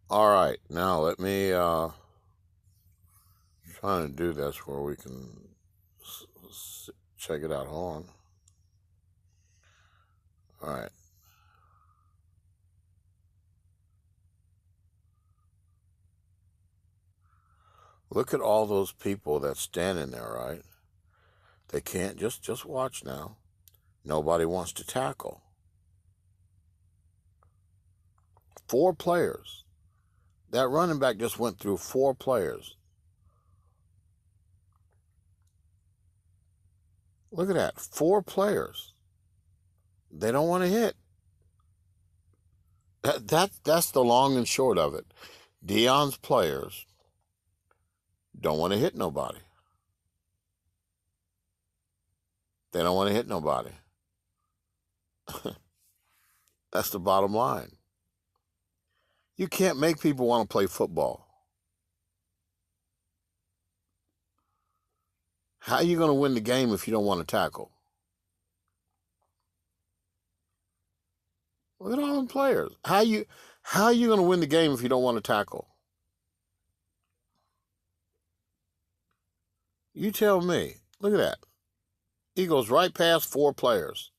All right, now let me trying to do this where we can check it out. Hold on. All right, look at all those people that's standing there. Right, they can't just watch now. Nobody wants to tackle. Four players. That running back just went through four players. Look at that, four players. They don't want to hit. That's the long and short of it. Dion's players don't want to hit nobody. They don't want to hit nobody. That's the bottom line. You can't make people want to play football. How are you going to win the game if you don't want to tackle? Look at all them players. How you going to win the game if you don't want to tackle? You tell me. Look at that. He goes right past four players.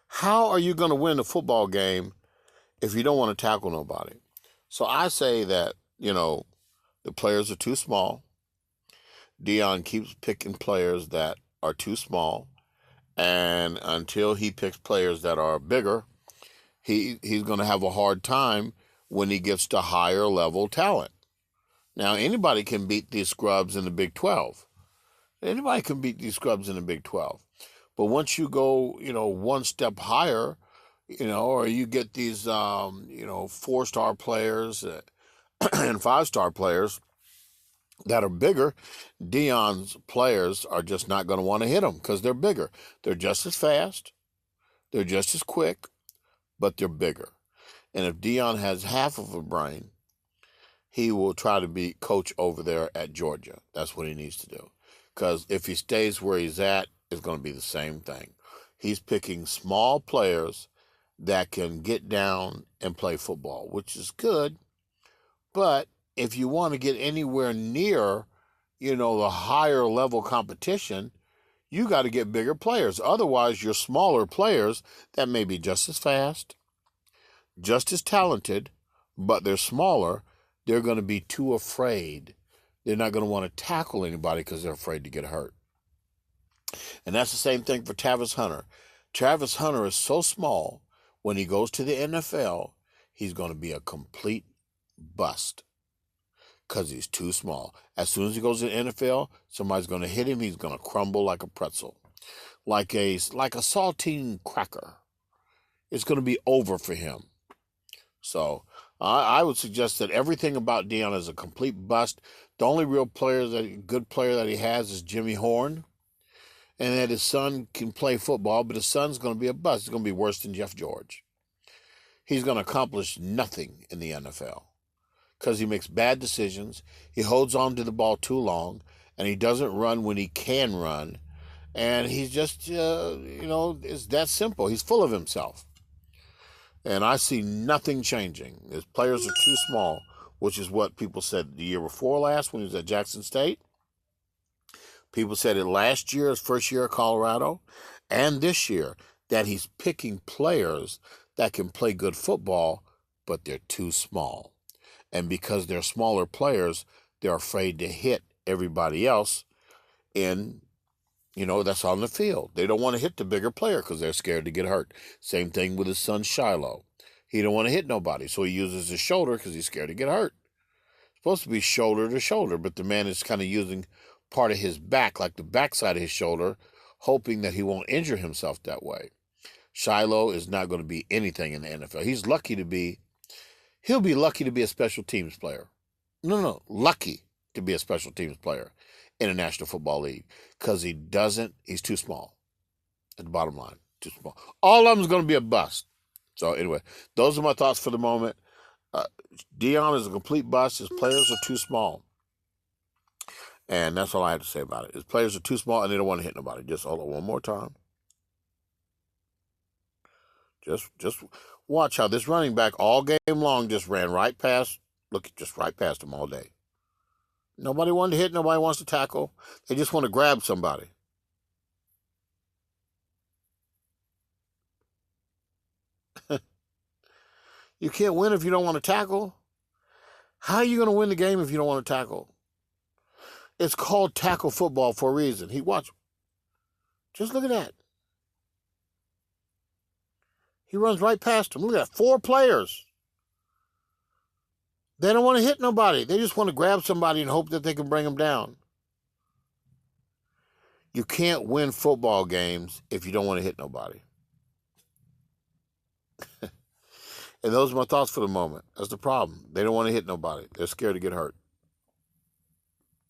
How are you going to win a football game if you don't want to tackle nobody? So I say that, the players are too small. Dion keeps picking players that are too small. And until he picks players that are bigger, he's going to have a hard time when he gets to higher level talent. Now, anybody can beat these scrubs in the Big 12. Anybody can beat these scrubs in the Big 12. But once you go, one step higher, or you get these, 4-star players and 5-star players that are bigger, Dion's players are just not going to want to hit them because they're bigger. They're just as fast. They're just as quick, but they're bigger. And if Dion has half of a brain, he will try to be coach over there at Georgia. That's what he needs to do. Because if he stays where he's at, it's going to be the same thing. He's picking small players that can get down and play football, which is good. But if you want to get anywhere near, the higher level competition, you got to get bigger players. Otherwise, your smaller players that may be just as fast, just as talented, but they're smaller, they're going to be too afraid. They're not going to want to tackle anybody because they're afraid to get hurt. And that's the same thing for Travis Hunter. Travis Hunter is so small, when he goes to the NFL, he's going to be a complete bust because he's too small. As soon as he goes to the NFL, somebody's going to hit him. He's going to crumble like a pretzel, like a saltine cracker. It's going to be over for him. So I would suggest that everything about Dion is a complete bust. The only real good player that he has is Jimmy Horn, and that his son can play football, but his son's going to be a bust. He's going to be worse than Jeff George. He's going to accomplish nothing in the NFL because he makes bad decisions. He holds on to the ball too long, and he doesn't run when he can run. And he's just, it's that simple. He's full of himself. And I see nothing changing. His players are too small, which is what people said the year before last when he was at Jackson State. People said it last year, his first year at Colorado, and this year, that he's picking players that can play good football, but they're too small. And because they're smaller players, they're afraid to hit everybody else that's on the field. They don't want to hit the bigger player because they're scared to get hurt. Same thing with his son Shiloh. He don't want to hit nobody, so he uses his shoulder because he's scared to get hurt. It's supposed to be shoulder to shoulder, but the man is kind of using part of his back, like the backside of his shoulder, hoping that he won't injure himself that way. Shiloh is not going to be anything in the NFL. He'll be lucky to be a special teams player. No, lucky to be a special teams player in the National Football League because he's too small. At the bottom line, too small. All of them is going to be a bust. So anyway, those are my thoughts for the moment. Dion is a complete bust. His players are too small. And that's all I have to say about it. His players are too small and they don't want to hit nobody. Just hold on one more time. Just watch how this running back all game long just ran right past Look just right past them all day. Nobody wanted to hit. Nobody wants to tackle. They just want to grab somebody. You can't win if you don't want to tackle. How are you going to win the game if you don't want to tackle? It's called tackle football for a reason. Watch. Just look at that. He runs right past him. Look at that. 4 players. They don't want to hit nobody. They just want to grab somebody and hope that they can bring them down. You can't win football games if you don't want to hit nobody. And those are my thoughts for the moment. That's the problem. They don't want to hit nobody. They're scared to get hurt.